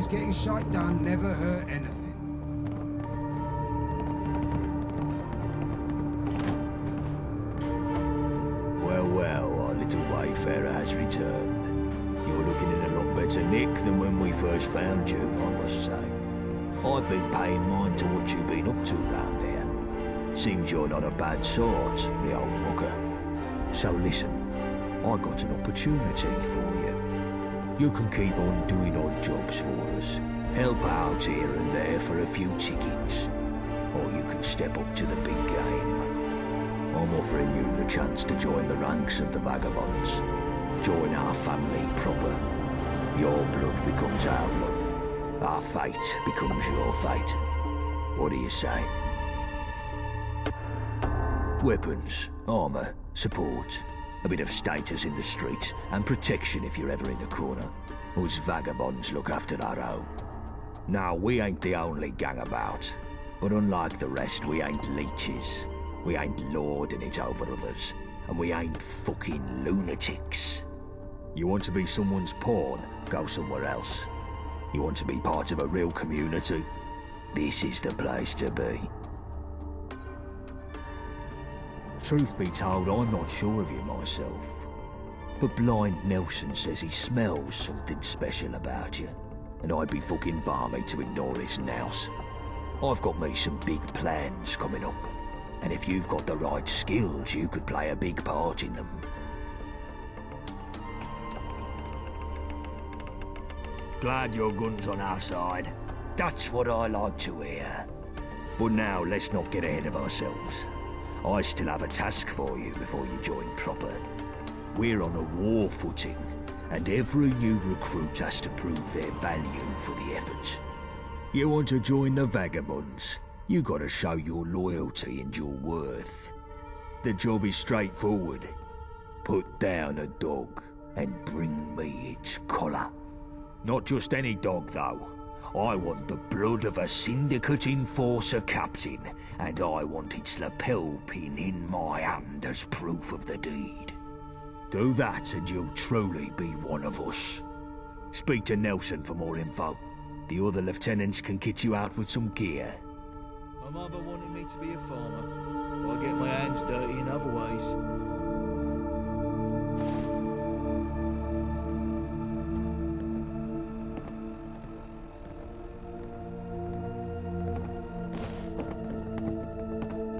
sometimes getting shite done never hurt anything. Well, our little wayfarer has returned. You're looking in a lot better nick than when we first found you, I must say. I've been paying mind to what you've been up to round here. Seems you're not a bad sort, the old mucker. So listen, I got an opportunity for you. You can keep on doing odd jobs for us, help out here and there for a few tickets, or you can step up to the big game. I'm offering you the chance to join the ranks of the Vagabonds. Join our family proper. Your blood becomes our blood. Our fate becomes your fate. What do you say? Weapons, armor, support, a bit of status in the streets, and protection if you're ever in a corner. Us Vagabonds look after our own. Now, we ain't the only gang about, but unlike the rest, we ain't leeches. We ain't lording it over others, and we ain't fucking lunatics. You want to be someone's pawn, go somewhere else. You want to be part of a real community, this is the place to be. Truth be told, I'm not sure of you myself, but Blind Nelson says he smells something special about you, and I'd be fucking balmy to ignore his nouse. I've got me some big plans coming up, and if you've got the right skills, you could play a big part in them. Glad your gun's on our side. That's what I like to hear. But now, let's not get ahead of ourselves. I still have a task for you before you join proper. We're on a war footing, and every new recruit has to prove their value for the effort. You want to join the Vagabonds? You gotta show your loyalty and your worth. The job is straightforward. Put down a dog and bring me its collar. Not just any dog, though. I want the blood of a Syndicate Enforcer captain, and I want its lapel pin in my hand as proof of the deed. Do that and you'll truly be one of us. Speak to Nelson for more info. The other lieutenants can kit you out with some gear. My mother wanted me to be a farmer, but I get my hands dirty in other ways.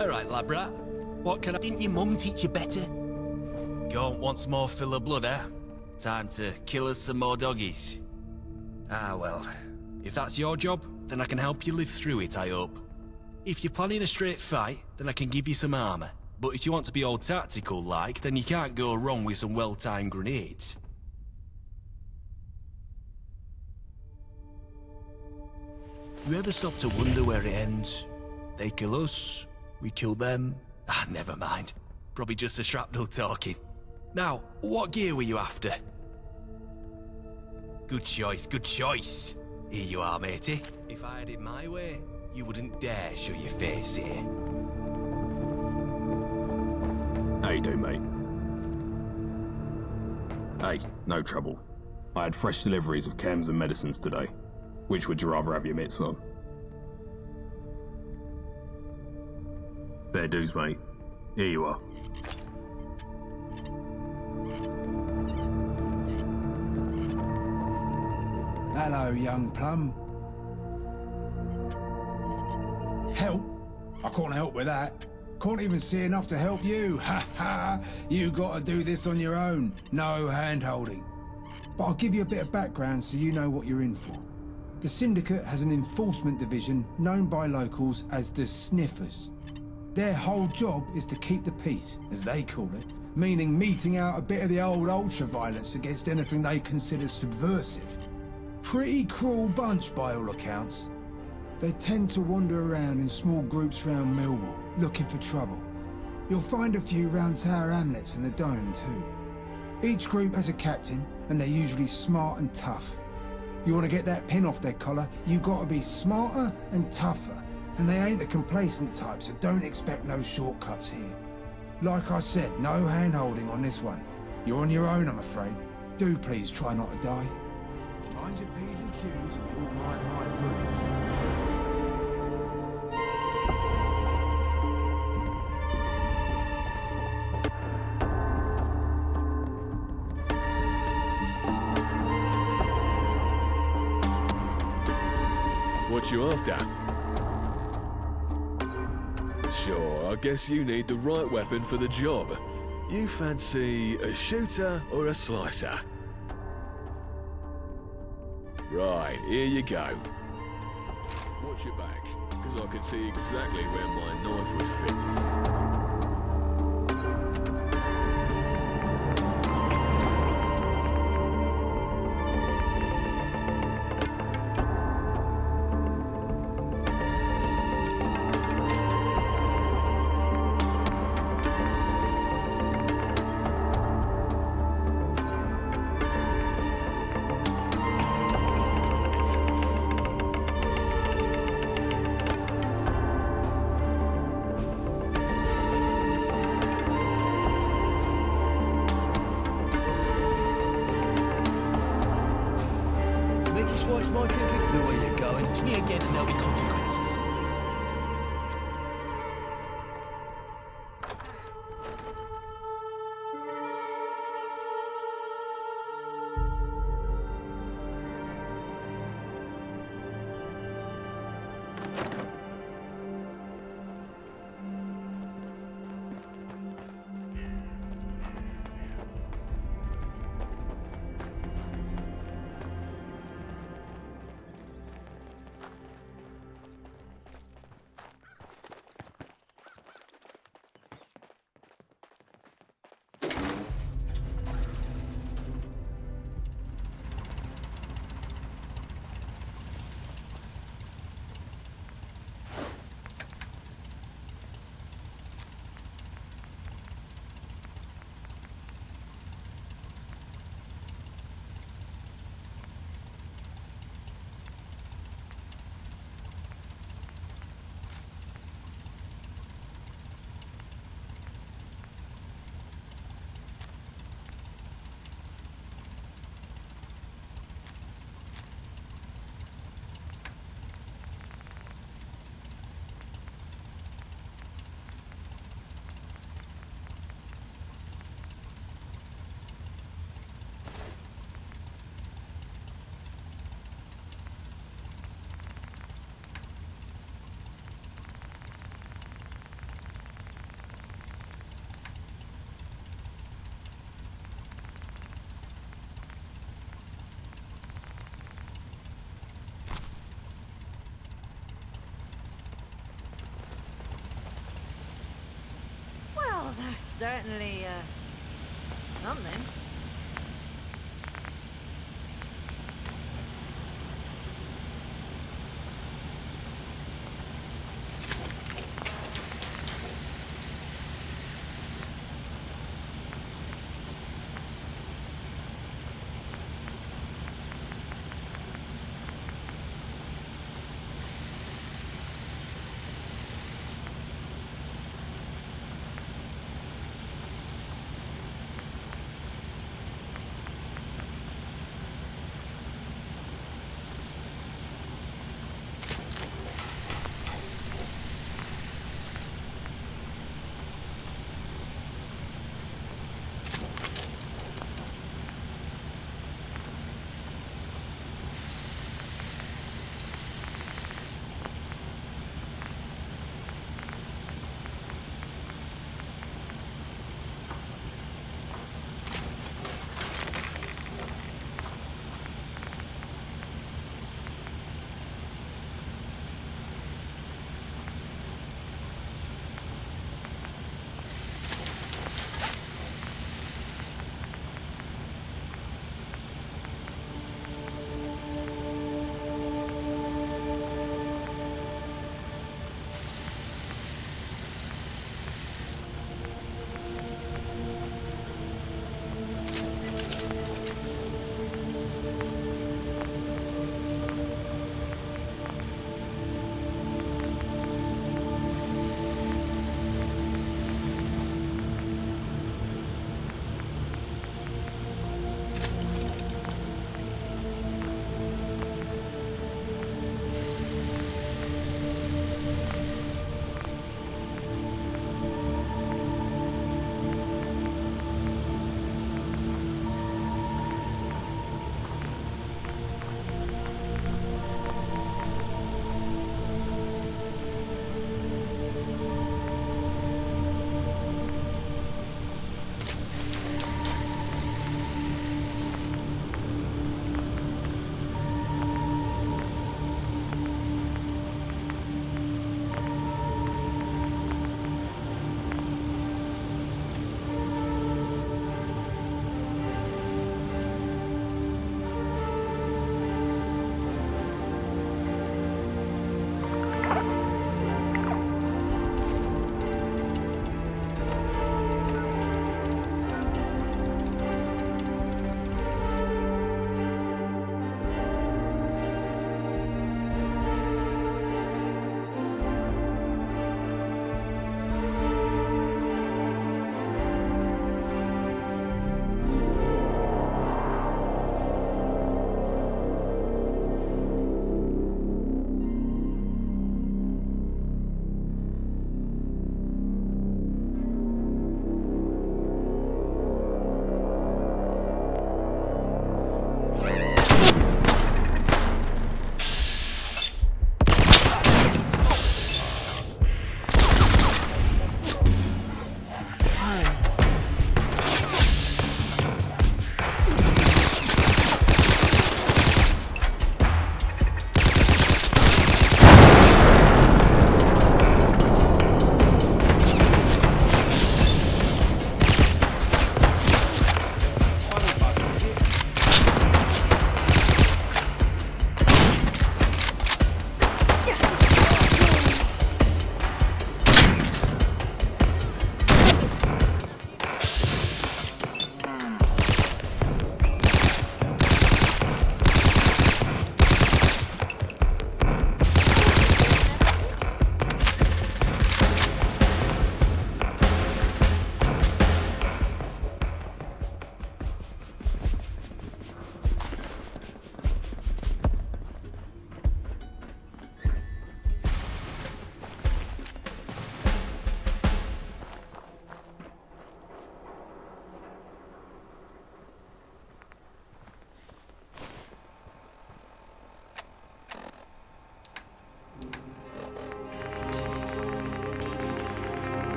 Alright, labrat. What can I... Didn't your mum teach you better? Go on once more fill of blood, eh? Time to kill us some more doggies. Ah, well. If that's your job, then I can help you live through it, I hope. If you're planning a straight fight, then I can give you some armor. But if you want to be all tactical-like, then you can't go wrong with some well-timed grenades. You ever stop to wonder where it ends? They kill us, we kill them. Ah, never mind. Probably just a shrapnel talking. Now, what gear were you after? Good choice, good choice. Here you are, matey. If I had it my way, you wouldn't dare show your face here. How you doing, mate? Hey, no trouble. I had fresh deliveries of chems and medicines today. Which would you rather have your mitts on? Fair dues, mate. Here you are. Hello, young plum. Help? I can't help with that. Can't even see enough to help you. Ha ha! You gotta do this on your own. No hand-holding. But I'll give you a bit of background so you know what you're in for. The Syndicate has an enforcement division known by locals as the Sniffers. Their whole job is to keep the peace, as they call it, meaning meting out a bit of the old ultra-violence against anything they consider subversive. Pretty cruel bunch by all accounts. They tend to wander around in small groups round Millwall, looking for trouble. You'll find a few round Tower Hamlets and the Dome too. Each group has a captain, and they're usually smart and tough. You want to get that pin off their collar, you gotta be smarter and tougher. And they ain't the complacent type, so don't expect no shortcuts here. Like I said, no hand-holding on this one. You're on your own, I'm afraid. Do please try not to die. Mind your P's and Q's or you'll mind my bullies. What you after? Sure, I guess you need the right weapon for the job. You fancy a shooter or a slicer? Right, here you go. Watch your back, because I can see exactly where my knife would fit. Twice my drink, know where you're going. It's me again and there'll be consequences. Well, that's certainly, something.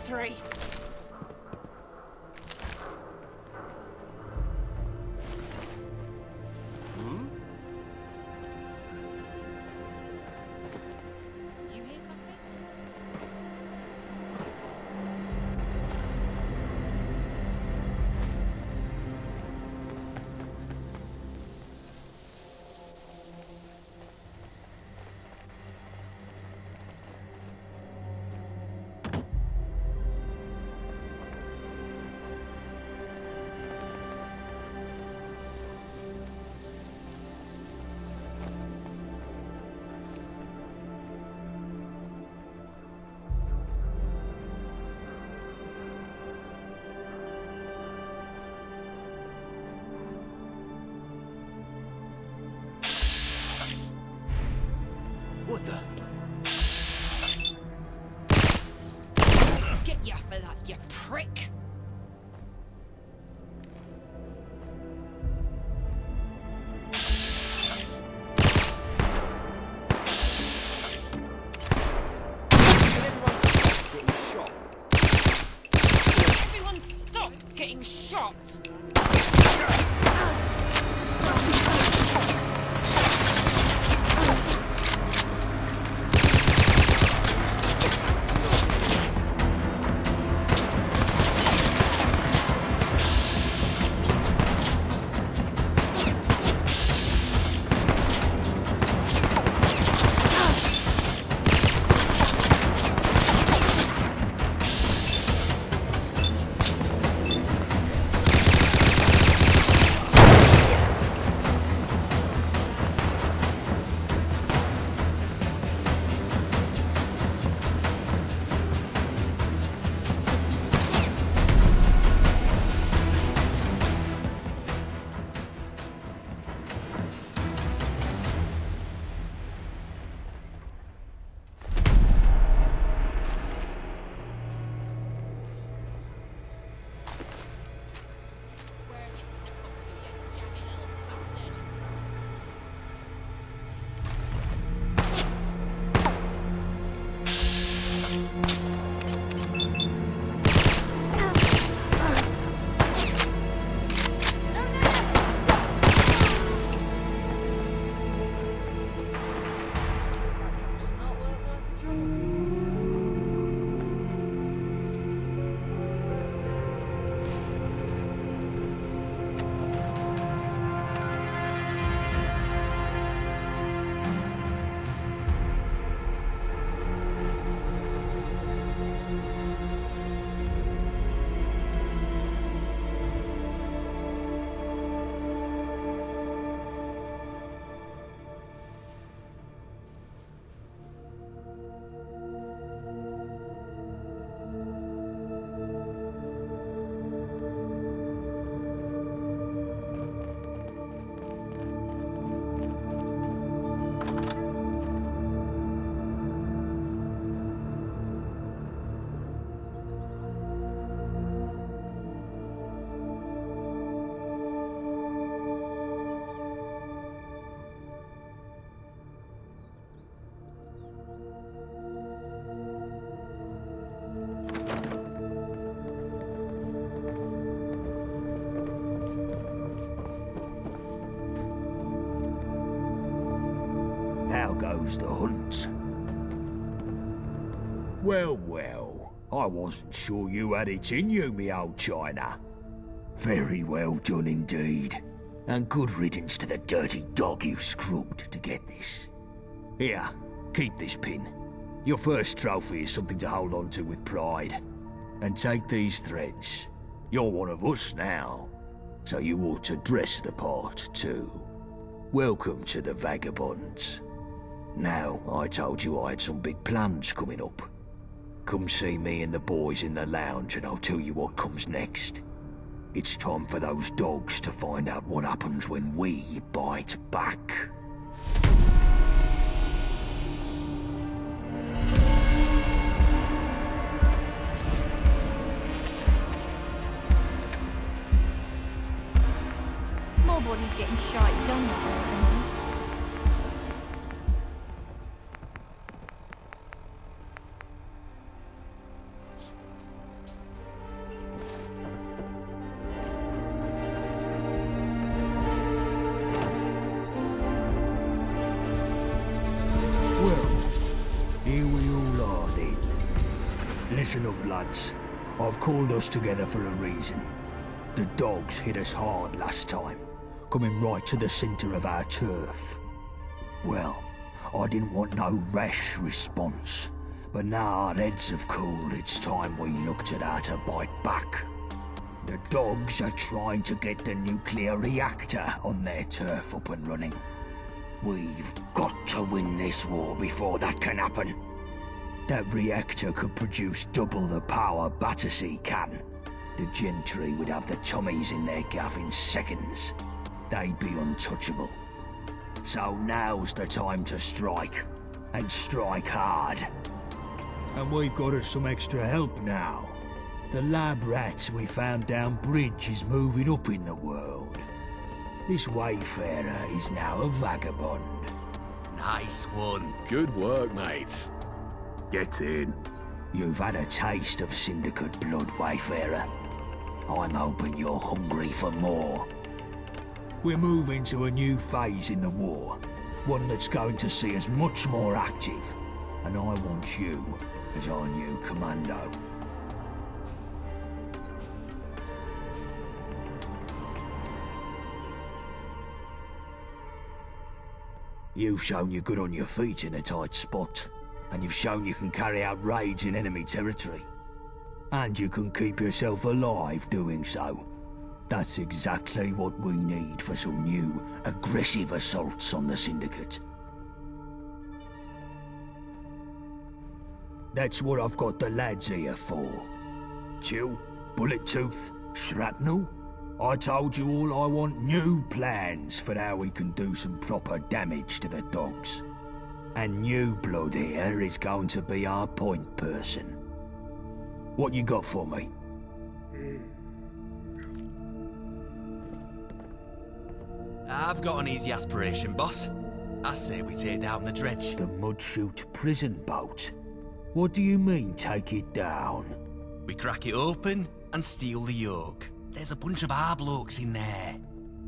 three. You hear something? What the? Get ya for that, you prick! Everyone stop getting shot! Where have you snuck up to, you jammy little bastard? Not worth the trouble. How goes the hunt? Well, well, I wasn't sure you had it in you, me old China. Very well done indeed. And good riddance to the dirty dog you scrubbed to get this. Here, keep this pin. Your first trophy is something to hold on to with pride. And take these threads. You're one of us now, so you ought to dress the part too. Welcome to the Vagabonds. Now, I told you I had some big plans coming up. Come see me and the boys in the lounge and I'll tell you what comes next. It's time for those dogs to find out what happens when we bite back. More bodies getting shot, don't they? listen up, lads. I've called us together for a reason. The dogs hit us hard last time, coming right to the centre of our turf. Well, I didn't want no rash response, but now our heads have cooled, it's time we looked at how to bite back. The dogs are trying to get the nuclear reactor on their turf up and running. We've got to win this war before that can happen. That reactor could produce double the power Battersea can. The gentry would have the Tommies in their gaff in seconds. They'd be untouchable. So now's the time to strike, and strike hard. And we've got us some extra help now. The lab rat we found down bridge is moving up in the world. This wayfarer is now a vagabond. Nice one. Good work, mate. Get in. You've had a taste of Syndicate blood, wayfarer. I'm hoping you're hungry for more. We're moving to a new phase in the war, one that's going to see us much more active, and I want you as our new commando. You've shown you're good on your feet in a tight spot, and you've shown you can carry out raids in enemy territory. And you can keep yourself alive doing so. That's exactly what we need for some new, aggressive assaults on the Syndicate. That's what I've got the lads here for. Chill, Bullet Tooth, Shrapnel. I told you all I want new plans for how we can do some proper damage to the dogs. And New Blood here is going to be our point person. What you got for me? I've got an easy aspiration, boss. I say we take down the dredge. The Mudshoot prison boat? What do you mean, take it down? We crack it open and steal the yoke. There's a bunch of our blokes in there.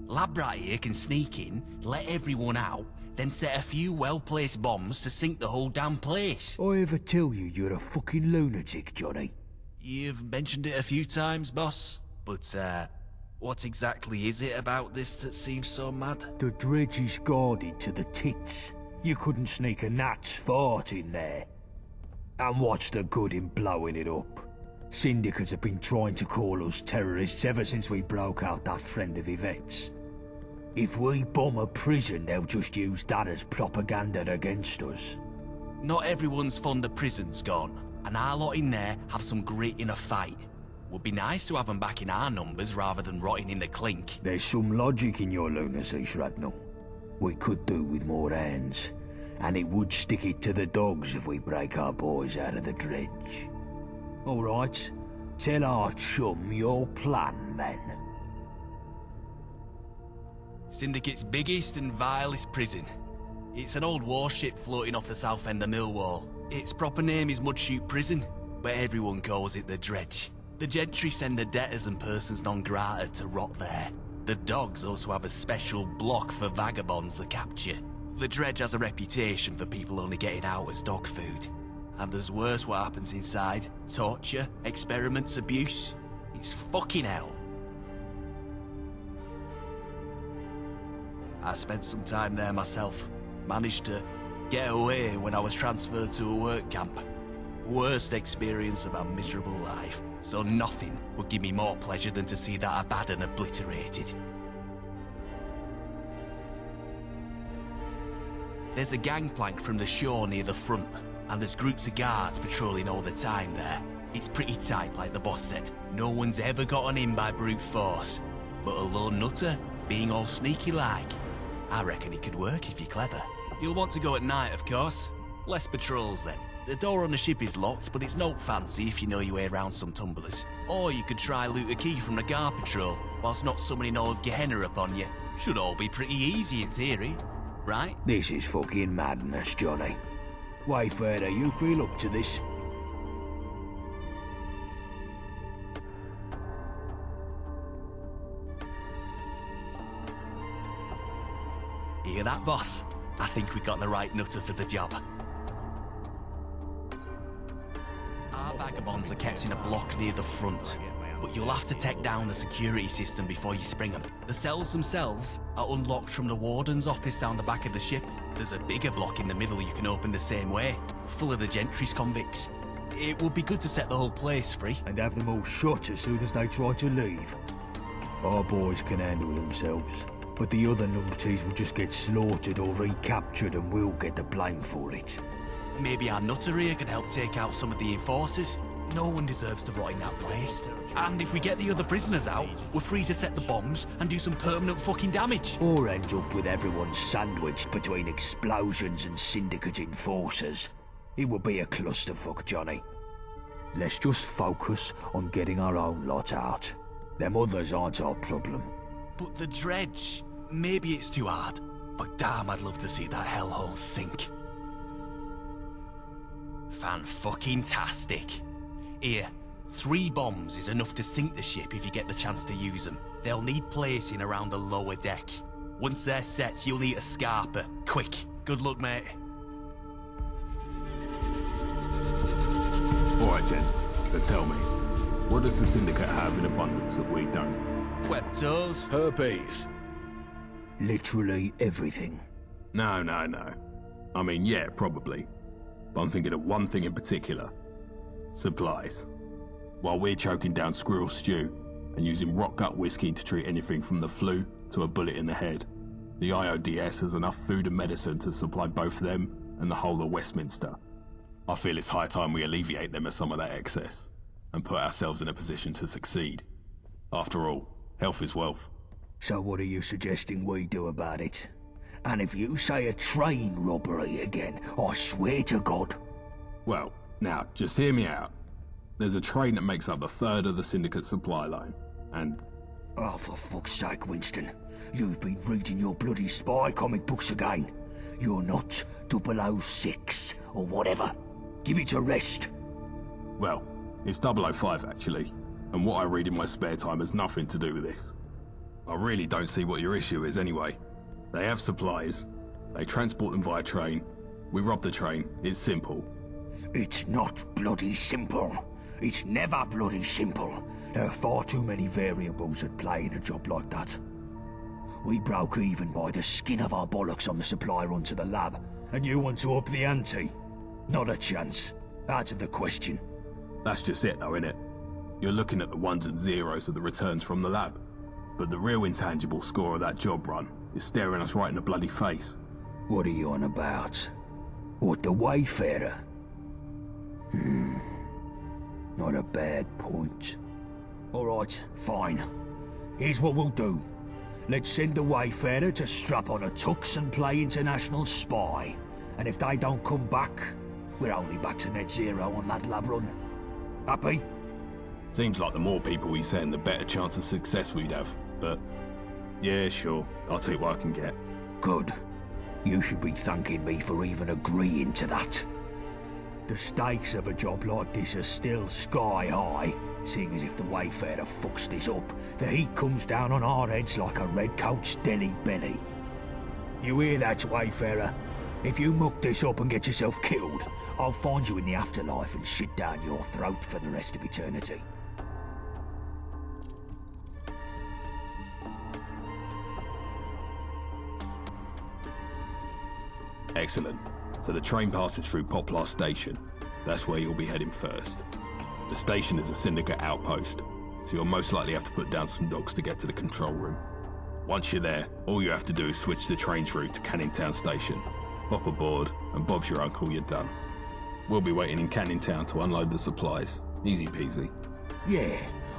Lab rat here can sneak in, let everyone out, then set a few well-placed bombs to sink the whole damn place. I ever tell you you're a fucking lunatic, Johnny? You've mentioned it a few times, boss. But, what exactly is it about this that seems so mad? The dredge is guarded to the tits. You couldn't sneak a gnat's fart in there. And what's the good in blowing it up? Syndicates have been trying to call us terrorists ever since we broke out that friend of Yvette's. If we bomb a prison, they'll just use that as propaganda against us. Not everyone's fond of prisons, gone. And our lot in there have some grit in a fight. Would be nice to have them back in our numbers rather than rotting in the clink. There's some logic in your lunacy, Shrapnel. We could do with more hands. And it would stick it to the dogs if we break our boys out of the dredge. All right, tell our chum your plan, then. Syndicate's biggest and vilest prison. It's an old warship floating off the south end of Millwall. Its proper name is Mudshoot Prison, but everyone calls it the Dredge. The gentry send the debtors and persons non grata to rot there. The dogs also have a special block for vagabonds to capture. The Dredge has a reputation for people only getting out as dog food. And there's worse what happens inside. Torture, experiments, abuse. It's fucking hell. I spent some time there myself. Managed to get away when I was transferred to a work camp. Worst experience of my miserable life. So nothing would give me more pleasure than to see that Abaddon obliterated. There's a gangplank from the shore near the front, and there's groups of guards patrolling all the time there. It's pretty tight, like the boss said. No one's ever gotten in by brute force. But a lone nutter, being all sneaky like, I reckon it could work if you're clever. You'll want to go at night, of course. Less patrols then. The door on the ship is locked, but it's not fancy if you know your way around some tumblers. Or you could try loot a key from the guard patrol, whilst not summoning all of Gehenna upon you. Should all be pretty easy in theory, right? This is fucking madness, Johnny. Wayfarer, you feel up to this? Hear that, boss? I think we got the right nutter for the job. Vagabonds are kept in a block near the front, but you'll have to take down the security system before you spring them. The cells themselves are unlocked from the warden's office down the back of the ship. There's a bigger block in the middle you can open the same way, full of the Gentry's convicts. It would be good to set the whole place free. And have them all shot as soon as they try to leave. Our boys can handle themselves, but the other numpties will just get slaughtered or recaptured and we'll get the blame for it. Maybe our nutter here can help take out some of the enforcers. No one deserves to rot in that place. And if we get the other prisoners out, we're free to set the bombs and do some permanent fucking damage. Or end up with everyone sandwiched between explosions and syndicate enforcers. It will be a clusterfuck, Johnny. Let's just focus on getting our own lot out. Them others aren't our problem. But the dredge, maybe it's too hard. But damn, I'd love to see that hellhole sink. Fan-fucking-tastic. Here, 3 bombs is enough to sink the ship if you get the chance to use them. They'll need placing around the lower deck. Once they're set, you'll need a scarper. Quick. Good luck, mate. Alright, gents, so tell me, what does the Syndicate have in abundance that we don't? Webtos. Herpes. Literally everything. No. I mean, yeah, probably. But I'm thinking of one thing in particular. Supplies. While we're choking down squirrel stew and using rock gut whiskey to treat anything from the flu to a bullet in the head, the IODS has enough food and medicine to supply both them and the whole of Westminster. I feel it's high time we alleviate them of some of that excess and put ourselves in a position to succeed. After all, health is wealth. So what are you suggesting we do about it? And if you say a train robbery again, I swear to God. Well, now, just hear me out. There's a train that makes up a third of the Syndicate supply line, and... Oh, for fuck's sake, Winston. You've been reading your bloody spy comic books again. You're not 006 or whatever. Give it a rest. Well, it's 005 actually, and what I read in my spare time has nothing to do with this. I really don't see what your issue is anyway. They have supplies, they transport them via train, we rob the train, it's simple. It's not bloody simple. It's never bloody simple. There are far too many variables at play in a job like that. We broke even by the skin of our bollocks on the supply run to the lab, and you want to up the ante? Not a chance. Out of the question. That's just it though, innit? You're looking at the ones and zeros of the returns from the lab. But the real intangible score of that job run is staring us right in the bloody face. What are you on about? What, the Wayfarer? Not a bad point. Alright, fine. Here's what we'll do. Let's send the Wayfarer to strap on a tux and play international spy. And if they don't come back, we're only back to net zero on that lab run. Happy? Seems like the more people we send, the better chance of success we'd have, but... yeah, sure. I'll take what I can get. Good. You should be thanking me for even agreeing to that. The stakes of a job like this are still sky high, seeing as if the Wayfarer fucks this up, the heat comes down on our heads like a redcoat's deli belly. You hear that, Wayfarer? If you muck this up and get yourself killed, I'll find you in the afterlife and shit down your throat for the rest of eternity. Excellent. So the train passes through Poplar Station. That's where you'll be heading first. The station is a Syndicate outpost, so you'll most likely have to put down some dogs to get to the control room. Once you're there, all you have to do is switch the train's route to Canning Town Station. Hop aboard, and Bob's your uncle, you're done. We'll be waiting in Canning Town to unload the supplies. Easy peasy. Yeah,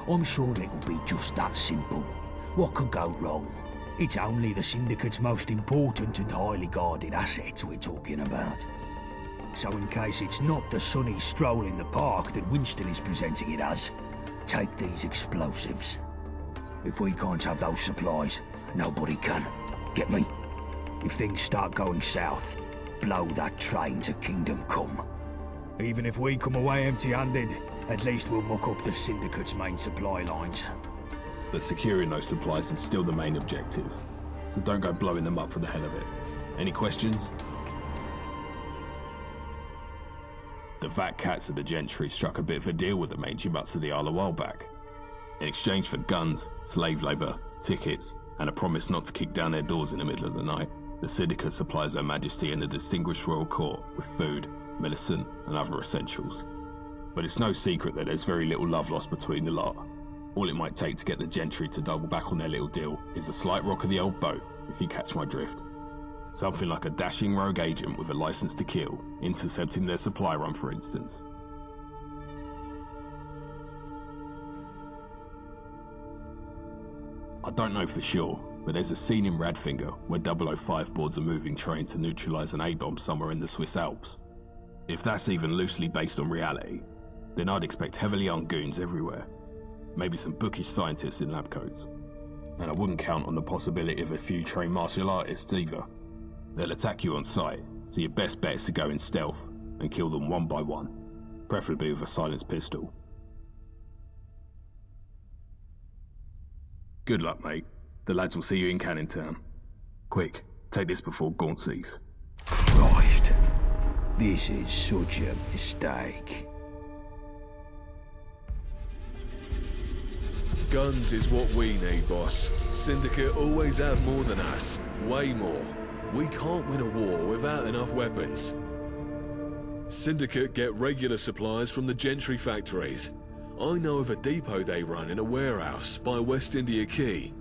I'm sure it will be just that simple. What could go wrong? It's only the Syndicate's most important and highly guarded assets we're talking about. So in case it's not the sunny stroll in the park that Winston is presenting it as, take these explosives. If we can't have those supplies, nobody can. Get me? If things start going south, blow that train to Kingdom Come. Even if we come away empty-handed, at least we'll muck up the Syndicate's main supply lines. But securing those supplies is still the main objective, so don't go blowing them up for the hell of it. Any questions? The fat cats of the gentry struck a bit of a deal with the mangy mutts of the Isle a while back. In exchange for guns, slave labour, tickets, and a promise not to kick down their doors in the middle of the night, the syndicate supplies Her Majesty and the distinguished royal court with food, medicine, and other essentials. But it's no secret that there's very little love lost between the lot. All it might take to get the gentry to double back on their little deal is a slight rock of the old boat, if you catch my drift. Something like a dashing rogue agent with a license to kill, intercepting their supply run, for instance. I don't know for sure, but there's a scene in Radfinger where 005 boards a moving train to neutralise an A-bomb somewhere in the Swiss Alps. If that's even loosely based on reality, then I'd expect heavily armed goons everywhere. Maybe some bookish scientists in lab coats. And I wouldn't count on the possibility of a few trained martial artists either. They'll attack you on sight, so your best bet is to go in stealth and kill them one by one, preferably with a silenced pistol. Good luck, mate. The lads will see you in Canning Town. Quick, take this before Gaunt sees. Christ. This is such a mistake. Guns is what we need, boss. Syndicate always have more than us. Way more. We can't win a war without enough weapons. Syndicate get regular supplies from the gentry factories. I know of a depot they run in a warehouse by West India Quay.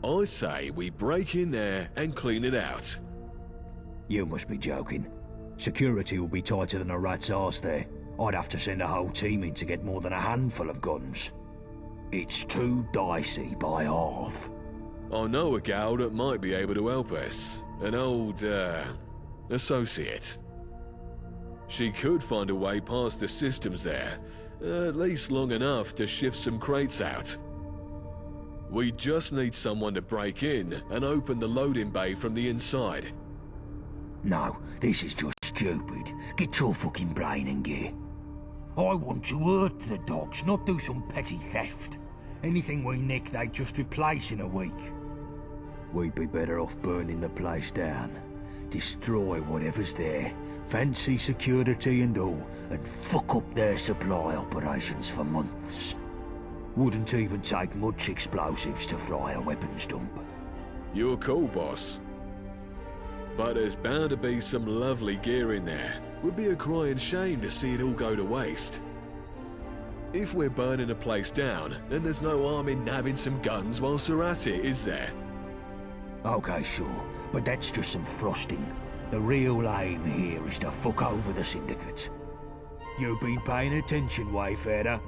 I say we break in there and clean it out. You must be joking. Security will be tighter than a rat's arse there. I'd have to send a whole team in to get more than a handful of guns. It's too dicey by half. I know a gal that might be able to help us. An old, associate. She could find a way past the systems there, at least long enough to shift some crates out. We just need someone to break in and open the loading bay from the inside. No, this is just stupid. Get your fucking brain in gear. I want to hurt the dogs, not do some petty theft. Anything we nick, they'd just replace in a week. We'd be better off burning the place down. Destroy whatever's there, fancy security and all, and fuck up their supply operations for months. Wouldn't even take much explosives to fry a weapons dump. You're cool, boss. But there's bound to be some lovely gear in there. Would be a crying shame to see it all go to waste. If we're burning a place down, then there's no harm in nabbing some guns whilst we're at it, is there? Okay, sure, but that's just some frosting. The real aim here is to fuck over the syndicate. You been paying attention, Wayfarer?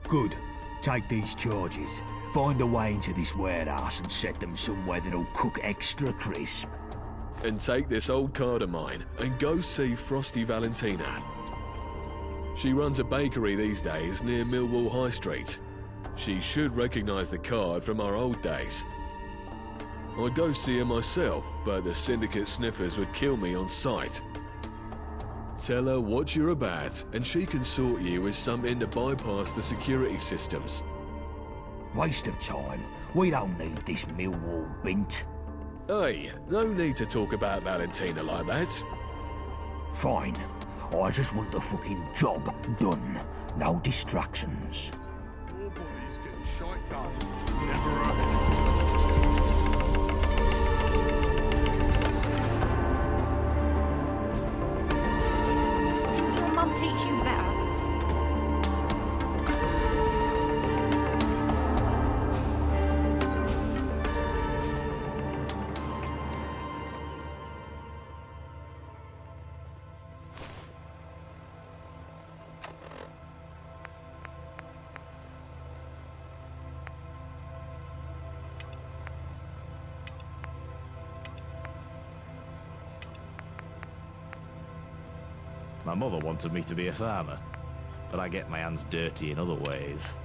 Good. Take these charges. Find a way into this warehouse and set them somewhere that'll cook extra crisp. And take this old card of mine and go see Frosty Valentina. She runs a bakery these days near Millwall High Street. She should recognise the card from our old days. I'd go see her myself, but the syndicate sniffers would kill me on sight. Tell her what you're about, and she can sort you with something to bypass the security systems. Waste of time. We don't need this Millwall bint. Hey, no need to talk about Valentina like that. Fine. I just want the fucking job done. No distractions. Nobody's getting shite done. Never heard anything. Didn't your mum teach you better? My mother wanted me to be a farmer, but I get my hands dirty in other ways.